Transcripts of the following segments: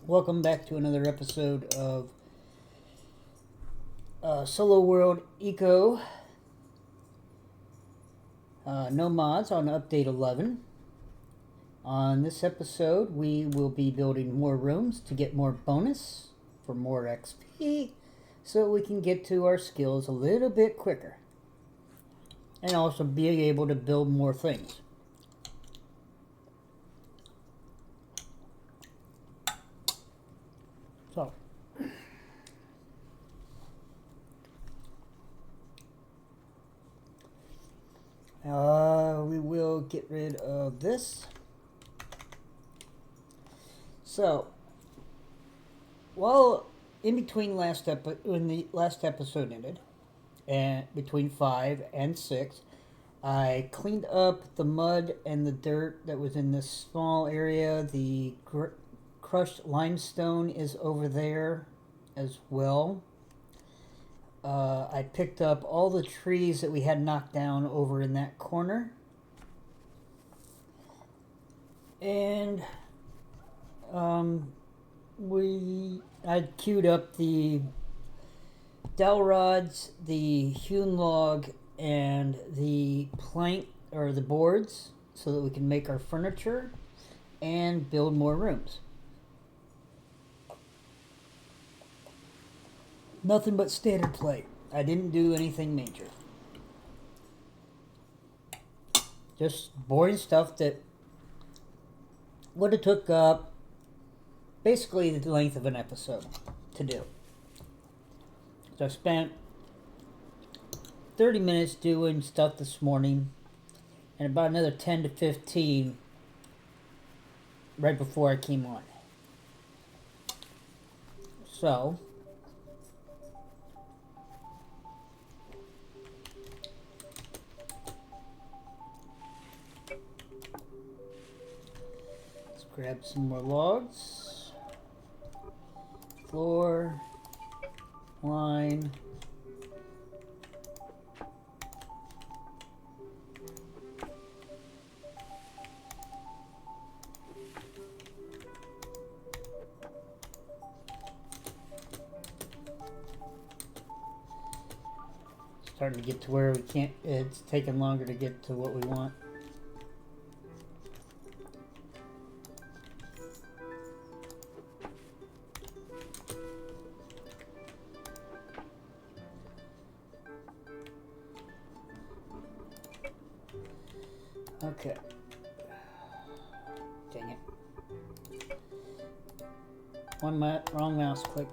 Welcome back to another episode of Solo World Eco. No mods on update 11. On this episode, we will be building more rooms to get more bonus for more XP so we can get to our skills a little bit quicker. And also be able to build more things. So, we will get rid of this. So, well, in between when the last episode ended, and between 5 and 6, I cleaned up the mud and the dirt that was in this small area. The crushed limestone is over there as well. I picked up all the trees that we had knocked down over in that corner. And I queued up the dowel rods, the hewn log, and the plank or the boards so that we can make our furniture and build more rooms. Nothing but standard plate. I didn't do anything major. Just boring stuff that would have took up basically the length of an episode to do. So I spent 30 minutes doing stuff this morning and about another 10 to 15 right before I came on. So, let's grab some more logs. Floor, line. Starting to get to where we can't, it's taking longer to get to what we want. Okay. Dang it. Wrong mouse click.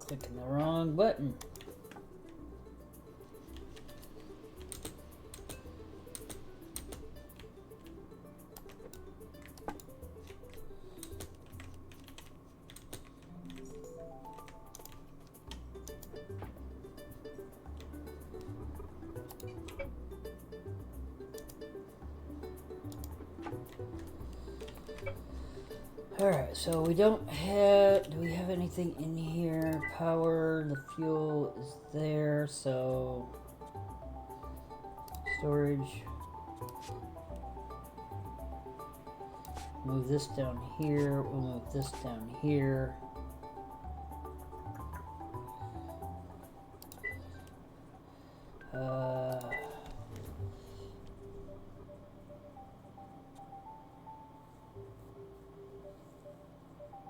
Clicking the wrong button. Alright, so we don't have, do we have anything in here? Power, the fuel is there, so storage. Move this down here, we'll move this down here.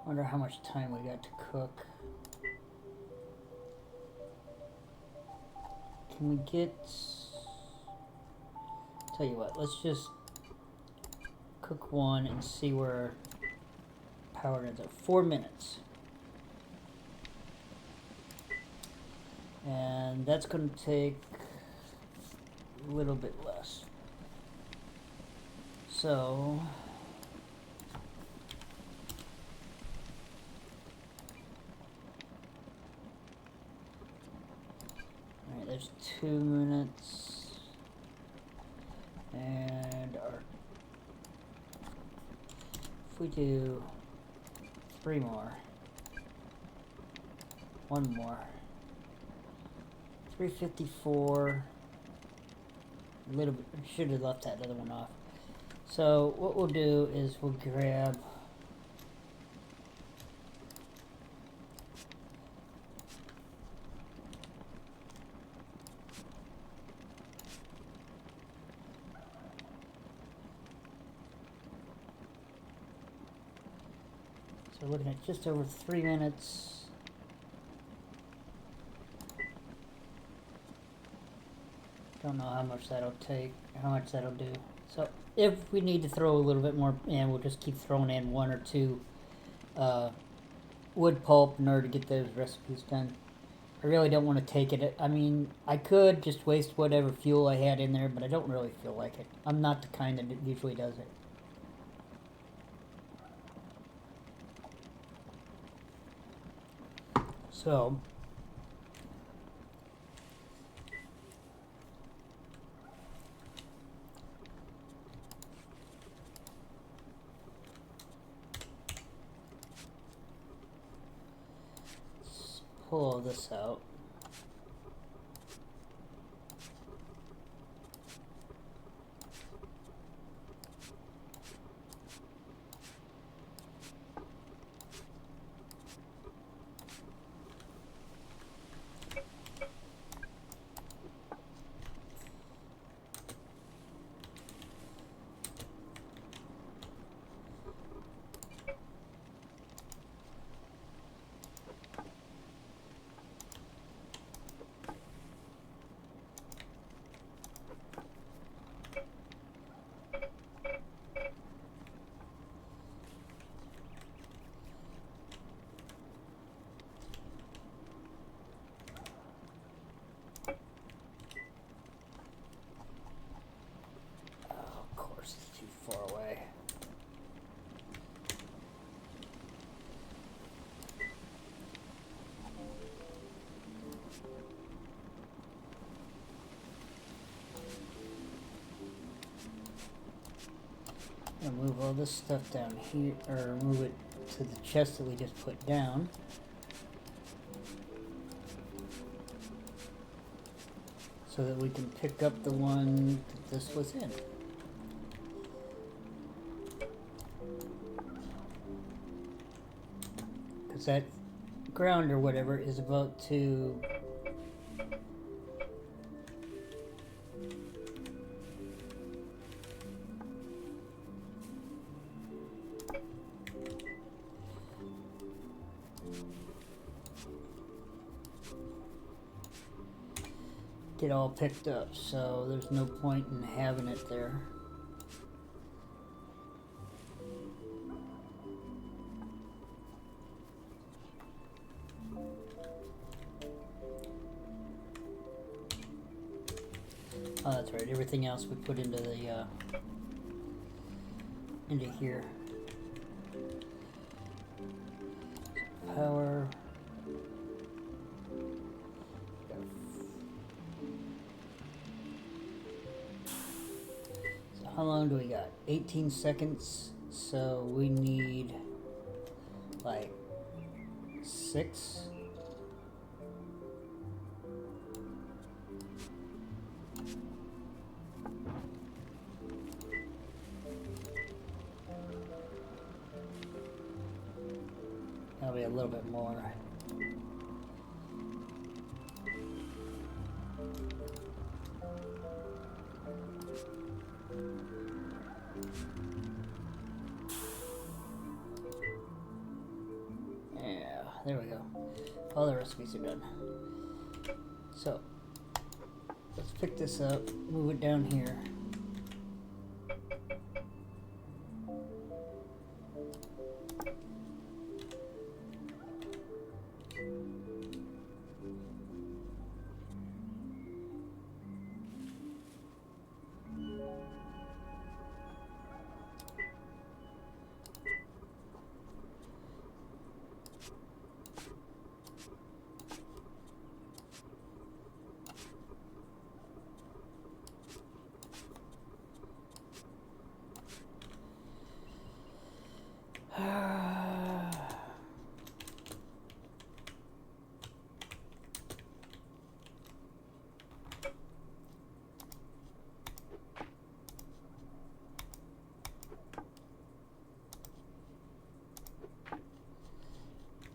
Wonder how much time we got to cook. Can we get... Tell you what, let's just cook one and see where power ends up. 4 minutes. And that's going to take a little bit less. So... Alright, there's 2 minutes. And our... If we do 3 more. 1 more. 354. A little bit, should have left that other one off. So what we'll do is we'll grab so we're looking at just over 3 minutes. Don't know how much that'll take, how much that'll do. So if we need to throw a little bit more in, we'll just keep throwing in 1 or 2 wood pulp in order to get those recipes done. I really don't want to take it. I mean, I could just waste whatever fuel I had in there, but I don't really feel like it. I'm not the kind that usually does it. So... pull all this out. Far away. I'll move all this stuff down here, or move it to the chest that we just put down. So that we can pick up the one that this was in. That ground or whatever is about to get all picked up, so there's no point in having it there. Oh, that's right. Everything else we put into the into here. Power. So how long do we got? 18 seconds. So we need like 6. That'll be a little bit more. There we go. All the recipes are done. So, let's pick this up, move it down here.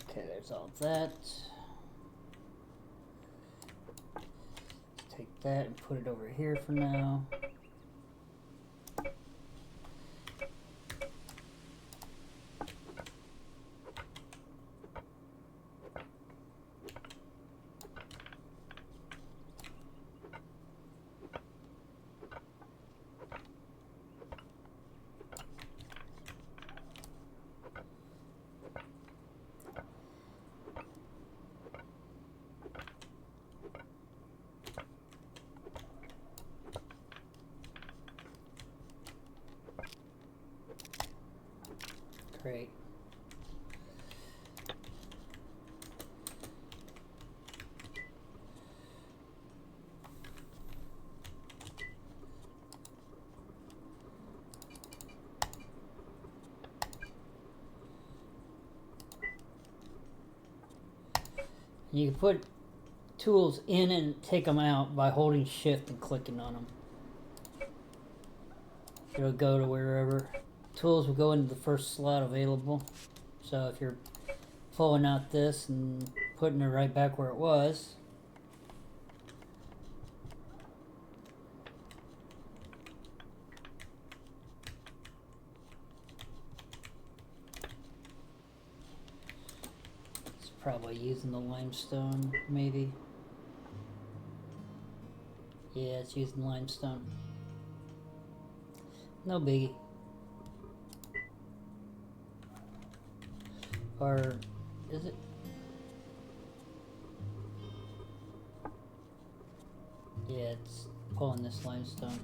Okay, there's all of that. Let's take that and put it over here for now. Great. You can put tools in and take them out by holding shift and clicking on them. It'll go to wherever. Tools will go into the first slot available. So if you're pulling out this and putting it right back where it was, it's probably using the limestone, maybe. Yeah, it's using limestone. No biggie. Or is it? Yeah, it's pulling this limestone.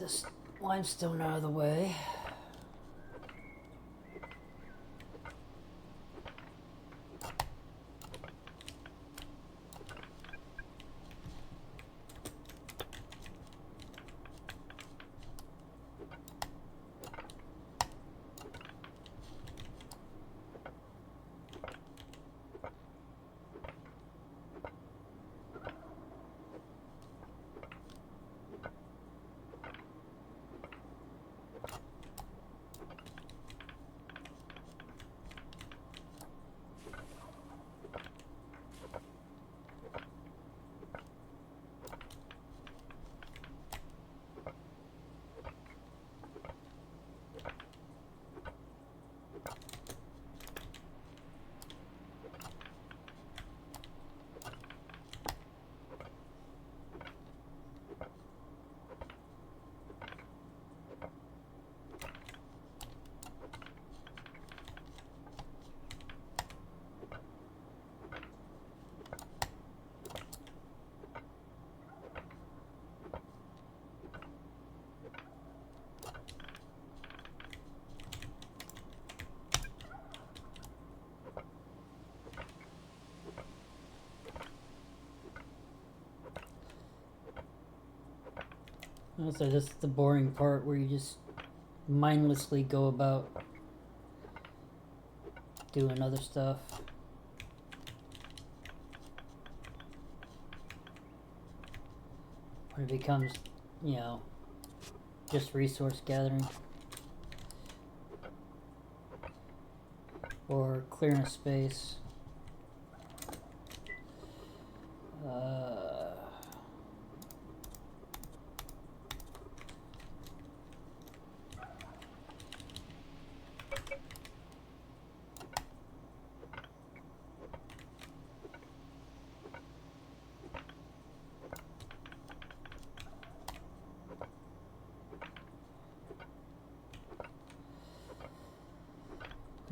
this limestone out of the way. So this is the boring part where you just mindlessly go about doing other stuff. When it becomes, you know, just resource gathering. Or clearing a space.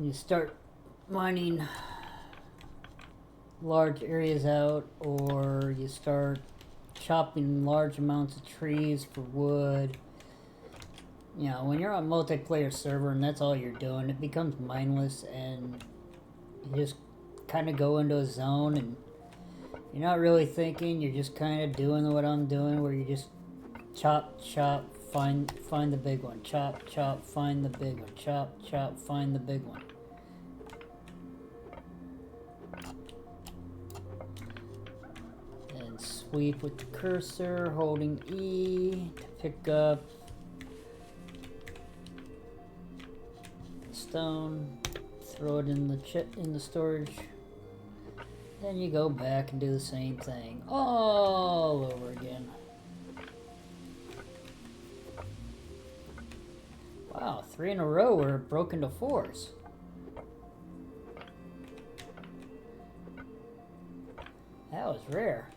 You start mining large areas out, or you start chopping large amounts of trees for wood. You know, when you're on a multiplayer server and that's all you're doing, it becomes mindless and you just kind of go into a zone and you're not really thinking, you're just kind of doing what I'm doing, where you just chop, chop, find the big one, chop, chop, find the big one, chop, chop, find the big one. And sweep with the cursor, holding E to pick up the stone, throw it in the storage. Then you go back and do the same thing all over again. Wow, 3 in a row were broken to 4s. That was rare.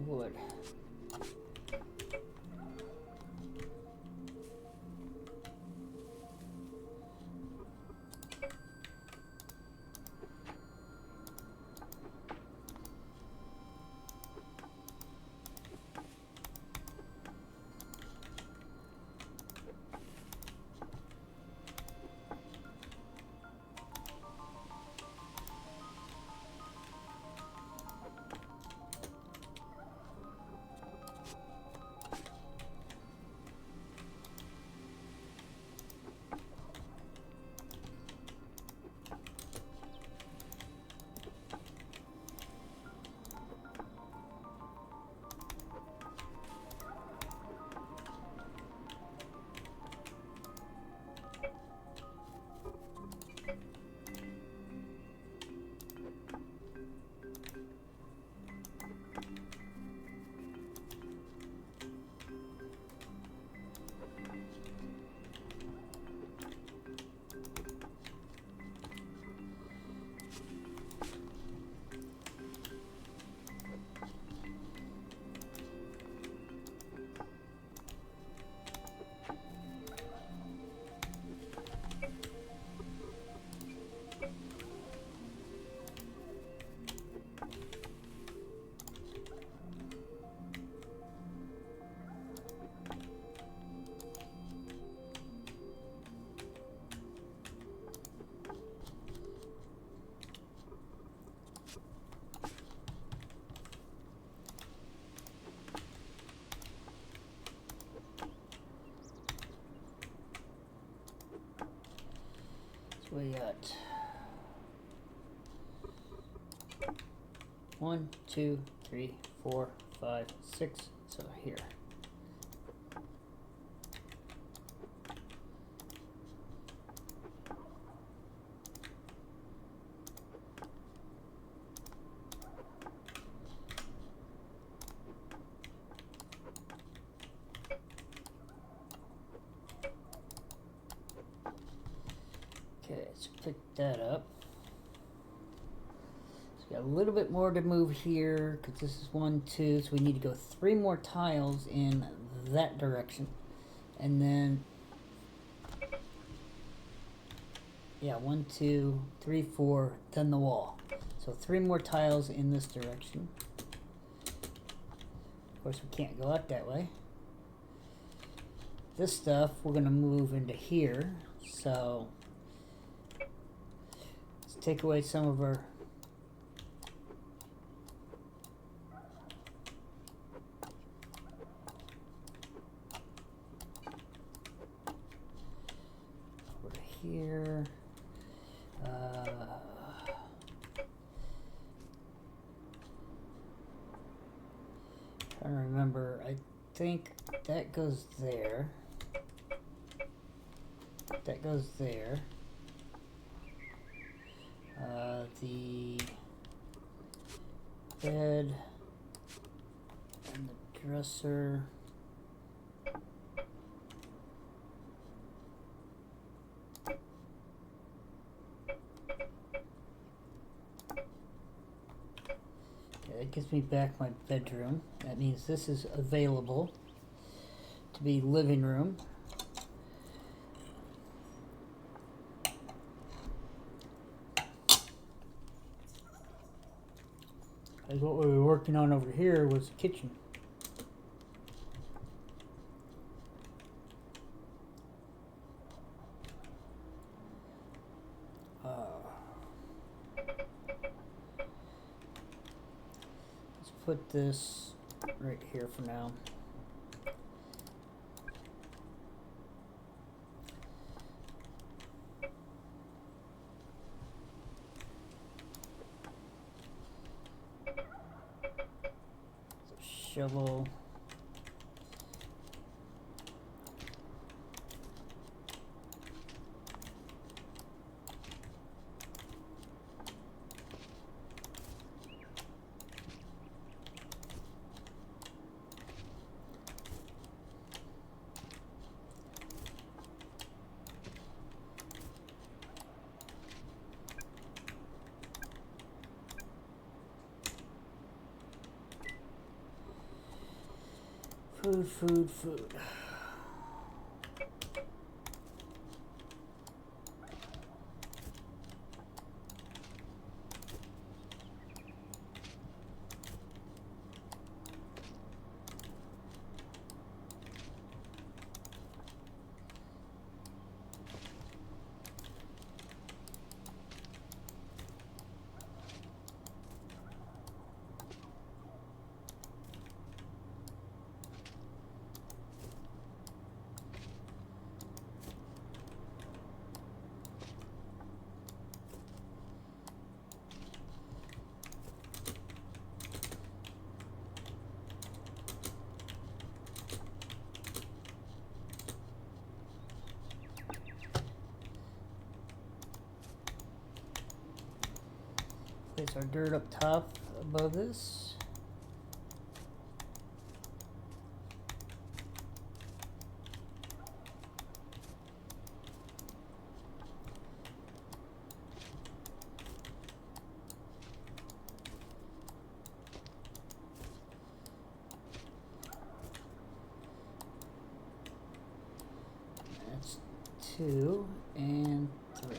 Wood. We got 1, 2, 3, 4, 5, 6. So here. Okay, let's pick that up. So we got a little bit more to move here because this is 1, 2, so we need to go 3 more tiles in that direction. And then, yeah, 1, 2, 3, 4, then the wall. So 3 more tiles in this direction. Of course, we can't go out that way. This stuff we're going to move into here. So let's take away some of our over here. Trying to remember, I think that goes there. That goes there. The bed and the dresser. Okay, that gives me back my bedroom. That means this is available to be living room. As what we were working on over here was the kitchen. Let's put this right here for now. Shovel. Food. Place our dirt up top above this. That's 2 and 3.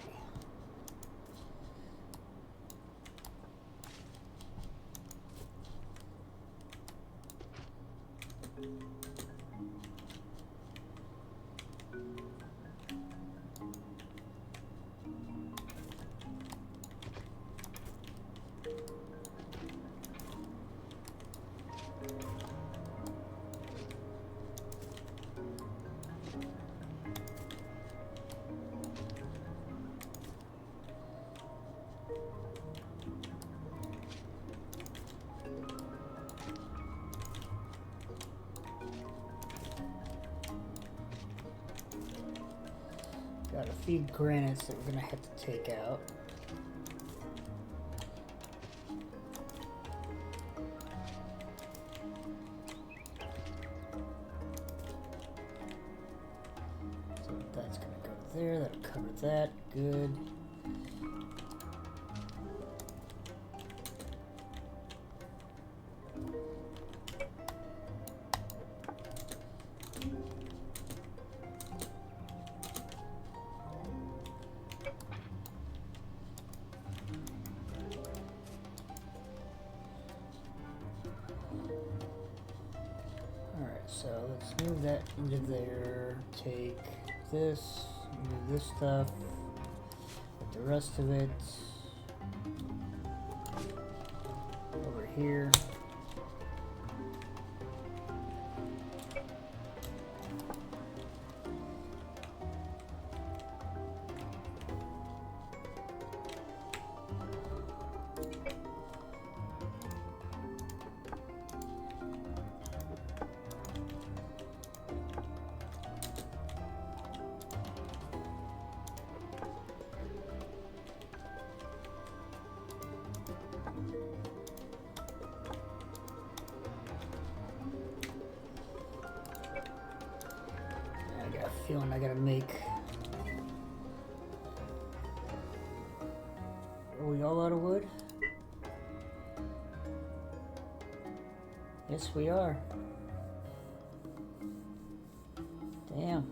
Got a few granites that we're gonna have to take out. So that's gonna go there. That'll cover that. Good. So let's move that into there, take this, move this stuff, put the rest of it over here. Feeling I gotta make. Are we all out of wood? Yes, we are. Damn.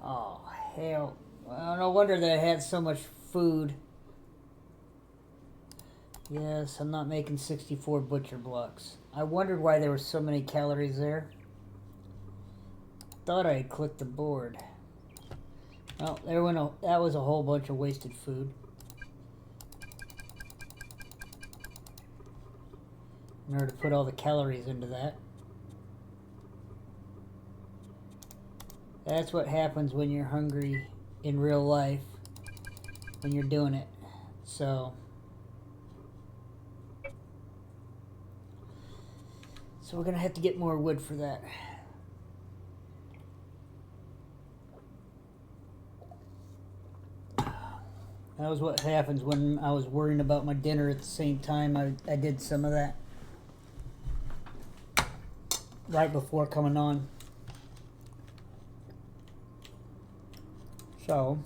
Oh, hell. Well, no wonder that I had so much food. Yes, I'm not making 64 butcher blocks. I wondered why there were so many calories there. Thought I had clicked the board. Well, that was a whole bunch of wasted food. In order to put all the calories into that. That's what happens when you're hungry in real life, when you're doing it. So we're gonna have to get more wood for that. That was what happens when I was worrying about my dinner at the same time. I did some of that right before coming on. So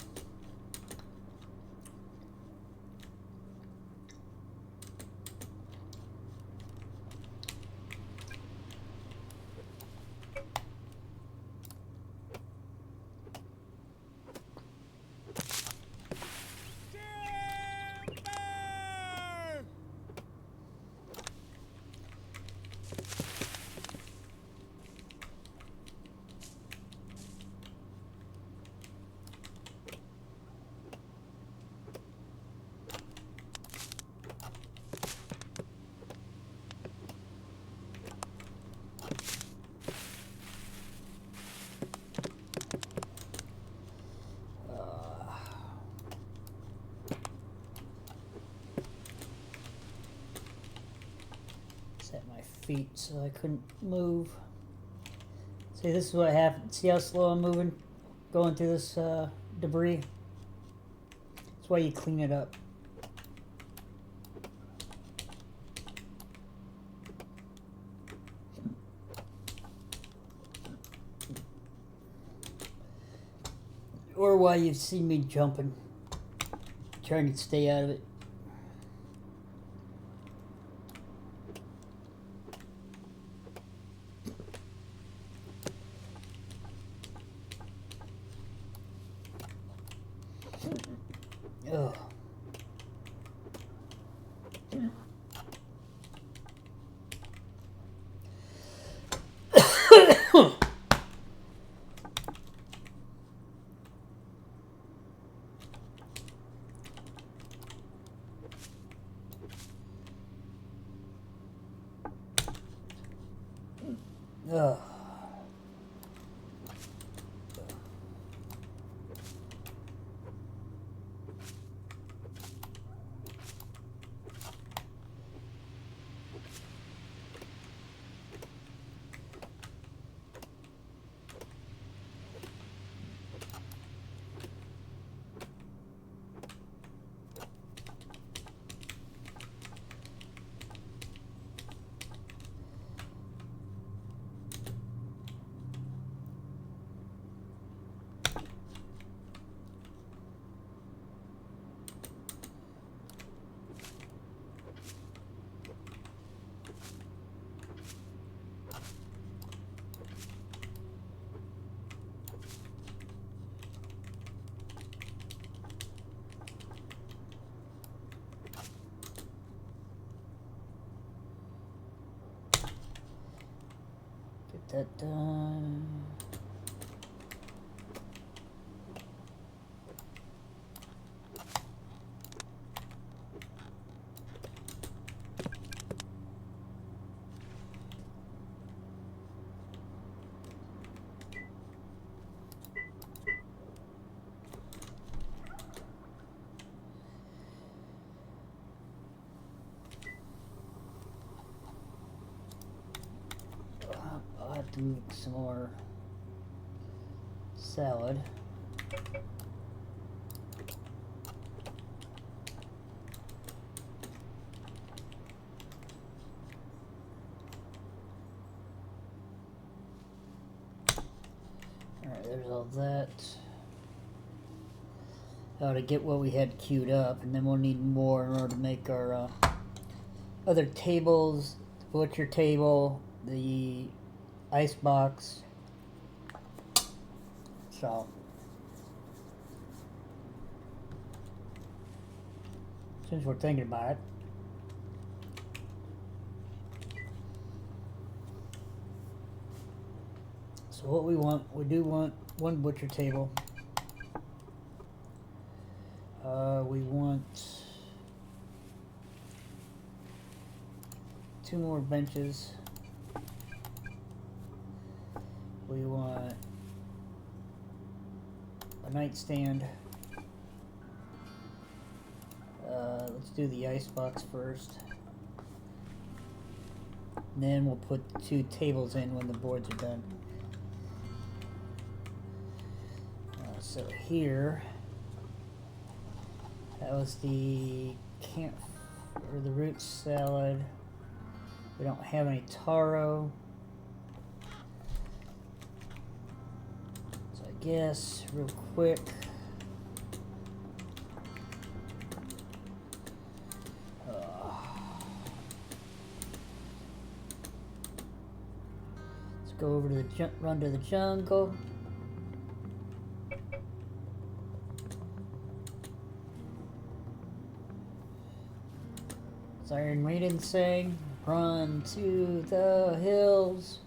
feet so I couldn't move. See, this is what happened. See how slow I'm moving going through this debris? That's why you clean it up. Or why you've seen me jumping, trying to stay out of it. Ugh. Ugh. that done. I'll have to make some more salad. Alright, there's all that. To get what we had queued up, and then we'll need more in order to make our other tables, the butcher table, the ice box. So since we're thinking about it, so what we do want one butcher table. We want 2 more benches. We want a nightstand. Let's do the ice box first. And then we'll put 2 tables in when the boards are done. So here, that was the the root salad. We don't have any taro. So I guess real quick. Let's go over to the run to the jungle. Iron Maiden sang, "Run to the hills."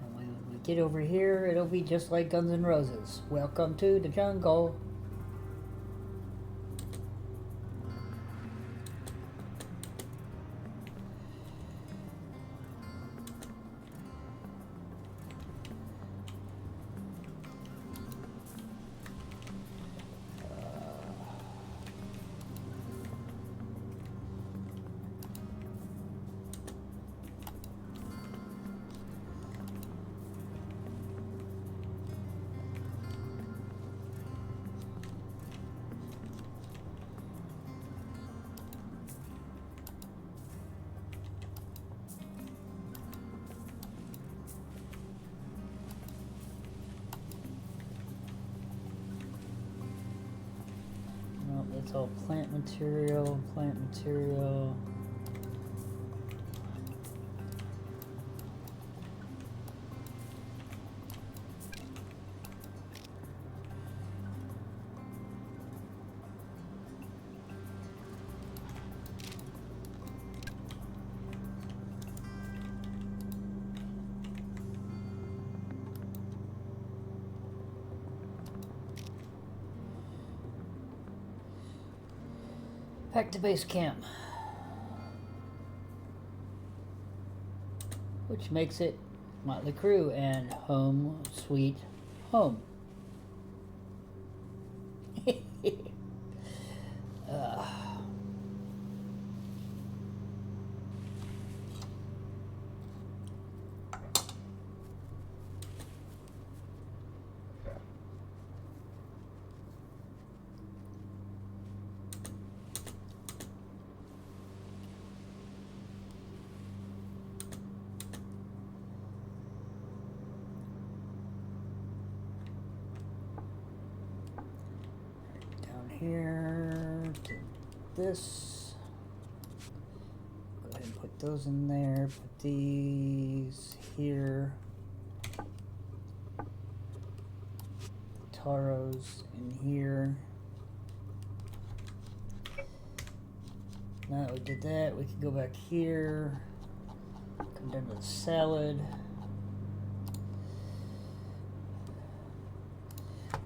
And when we get over here, it'll be just like Guns N' Roses. Welcome to the jungle. It's all plant material, plant material. Back to base camp, which makes it Motley Crue and Home Sweet Home. Here to this. Go ahead and put those in there. Put these here. Taros in here. Now that we did that, we can go back here. Come down to the salad.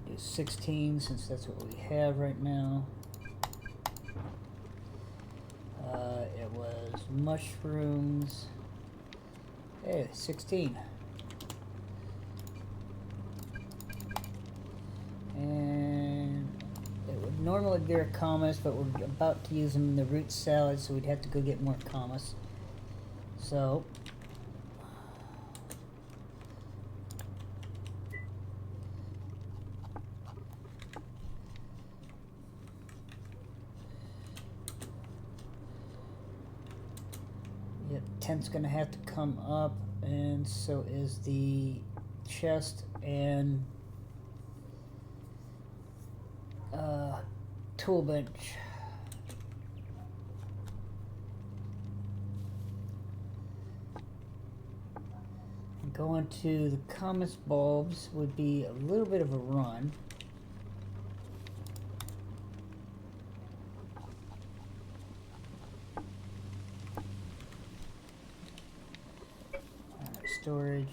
Do 16 since that's what we have right now. It was mushrooms. Hey, 16. And it would normally be our commas, but we're about to use them in the root salad, so we'd have to go get more commas. So yep, 10's gonna have to come up, and so is the chest and tool bench. Going to the commas bulbs would be a little bit of a run. Storage.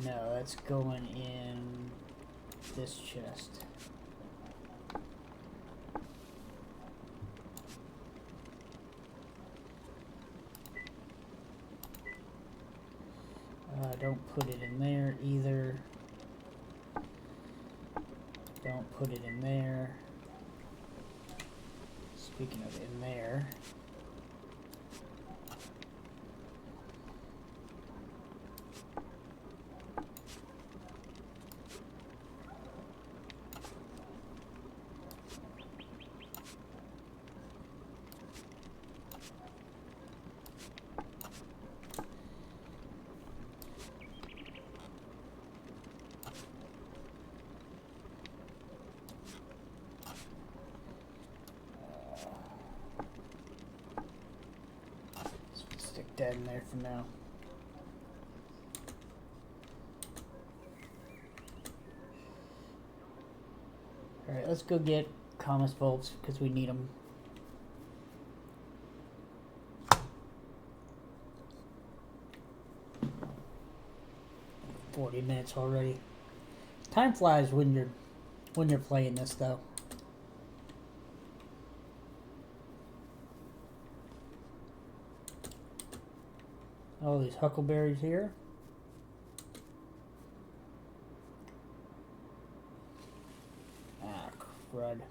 No, that's going in this chest. Don't put it in there either. Don't put it in there. Speaking of in there. That in there for now. Alright, let's go get commas bulbs because we need them. "40 minutes already. Time flies when you're playing this though. All these huckleberries here. Ah, crud.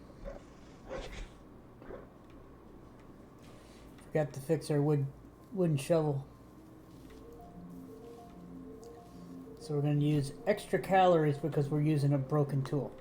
Forgot to fix our wooden shovel. So we're going to use extra calories because we're using a broken tool.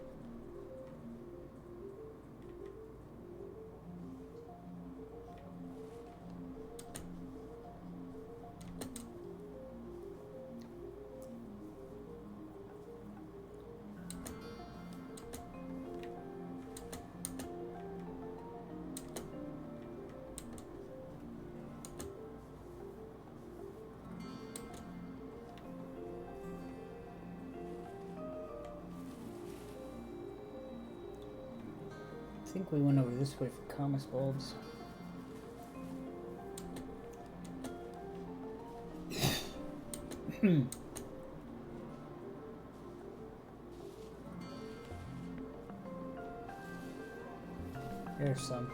I think we went over this way for commas bulbs. There's some.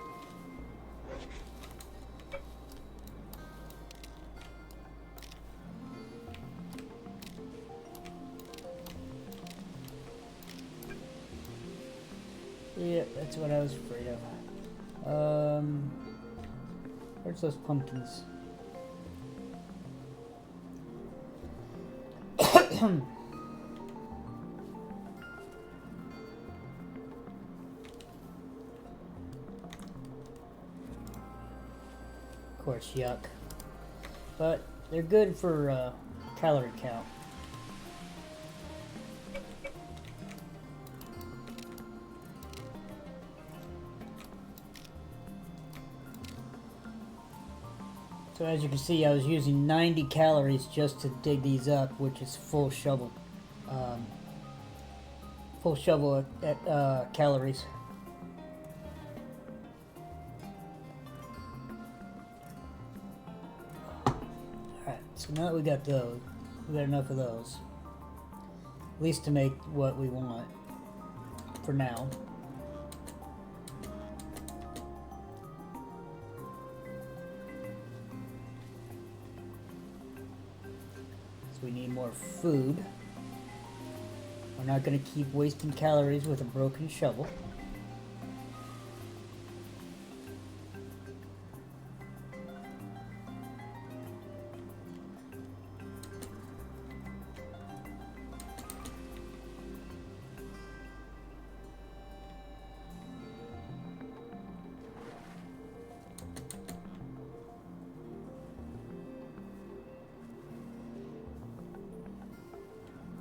Yep, that's what I was afraid of. Where's those pumpkins? Of course, yuck. But they're good for calorie count. So as you can see, I was using 90 calories just to dig these up, which is full shovel at calories. So now that we got those, we got enough of those. At least to make what we want for now. So we need more food. We're not going to keep wasting calories with a broken shovel.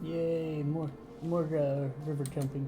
Yay, more river jumping.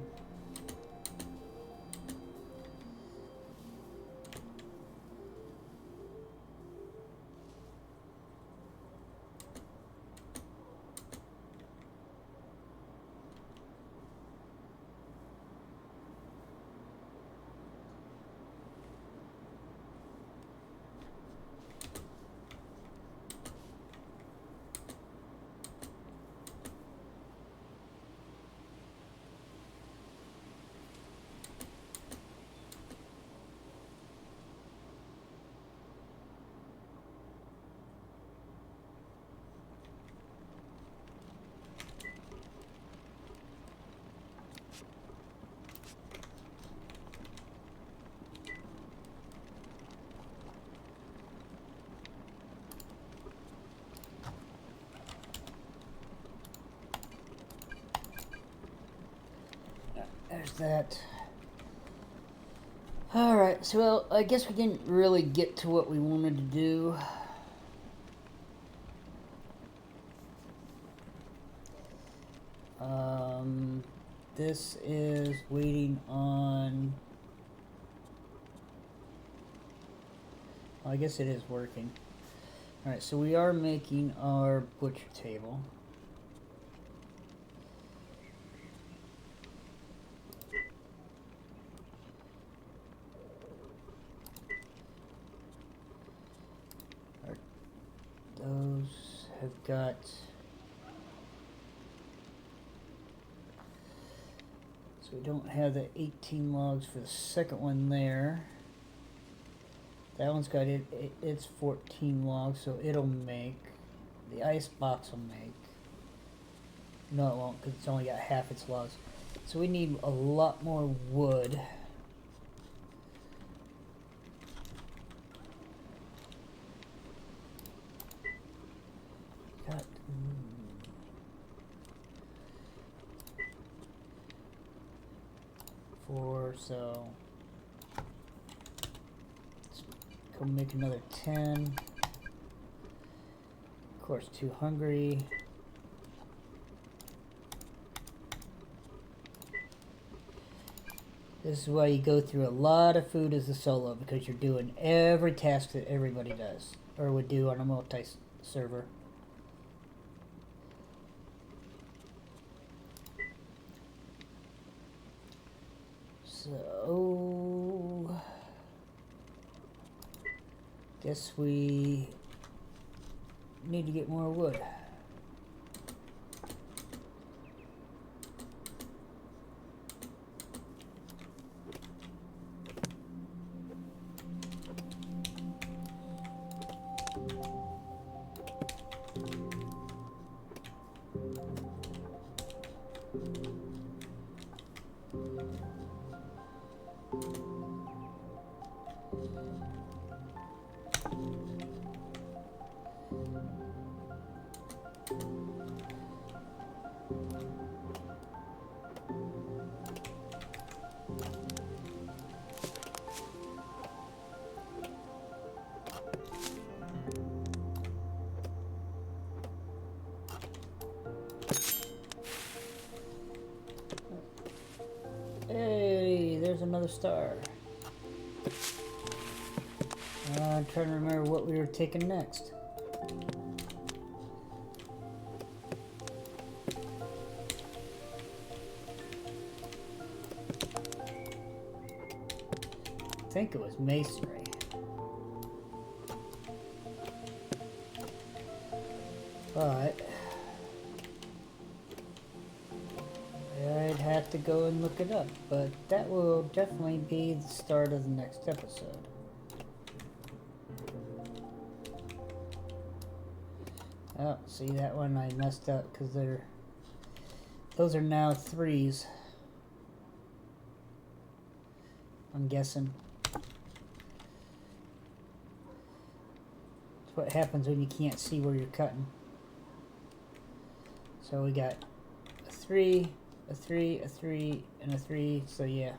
There's that. Alright, so well, I guess we didn't really get to what we wanted to do. This is waiting on... Well, I guess it is working. Alright, so we are making our butcher table. Those have got... So we don't have the 18 logs for the second one there. That one's got it's 14 logs, so it'll make. The ice box will make. No, it won't, because it's only got half its logs. So we need a lot more wood. Got... Four, so... Let's go make another 10. Of course, too hungry. This is why you go through a lot of food as a solo, because you're doing every task that everybody does, or would do on a multi-server. So, guess we need to get more wood. Hey, there's another star. I'm trying to remember what we were taking next. I think it was masonry. But I'd have to go and look it up. But that will definitely be the start of the next episode. Oh, see that one I messed up because those are now 3s. I'm guessing. That's what happens when you can't see where you're cutting. So we got a 3, a 3, a 3, and a 3, so yeah.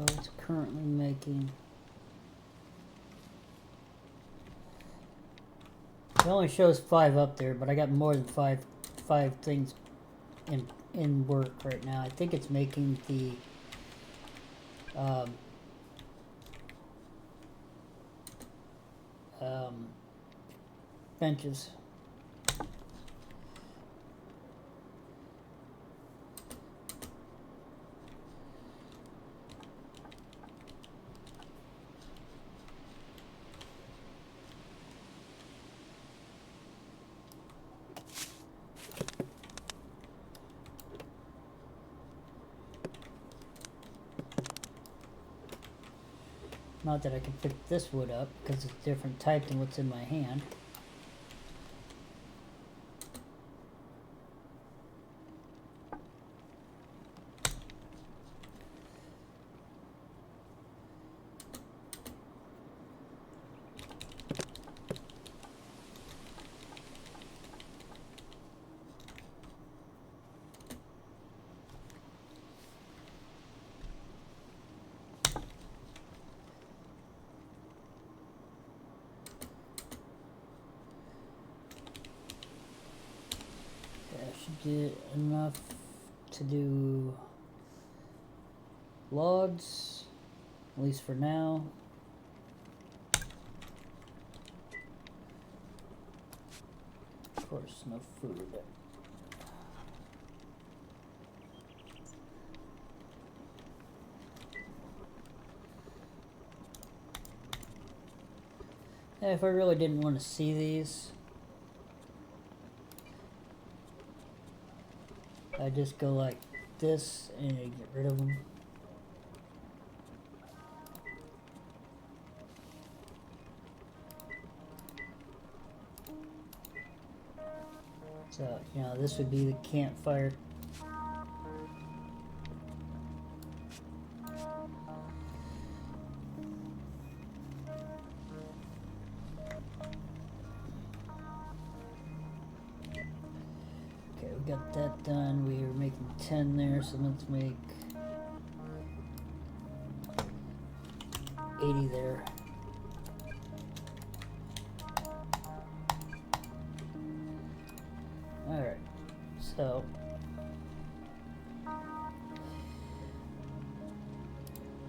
It's currently making. It only shows 5 up there, but I got more than five things in work right now. I think it's making the benches. Not that I can pick this wood up because it's different type than what's in my hand. Get enough to do logs, at least for now. Of course, no food. And if I really didn't want to see these, I just go like this and I get rid of them. So, you know, this would be the campfire. Okay, we got that done. We were making 10 there, so let's make 80 there. Alright, so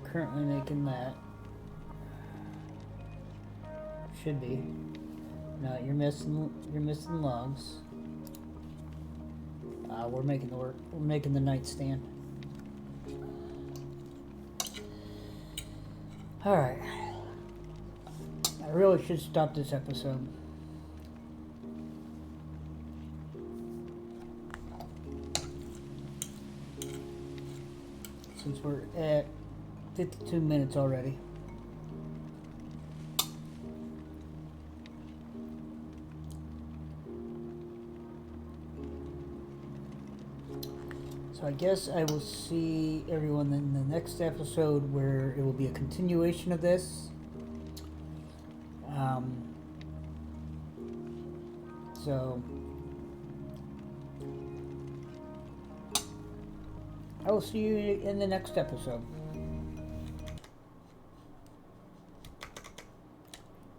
currently making that. Should be. No, you're missing logs. We're making the nightstand. Alright. I really should stop this episode. since we're at 52 minutes already. So I guess I will see everyone in the next episode where it will be a continuation of this. So I will see you in the next episode.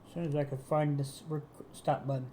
As soon as I can find this stop button.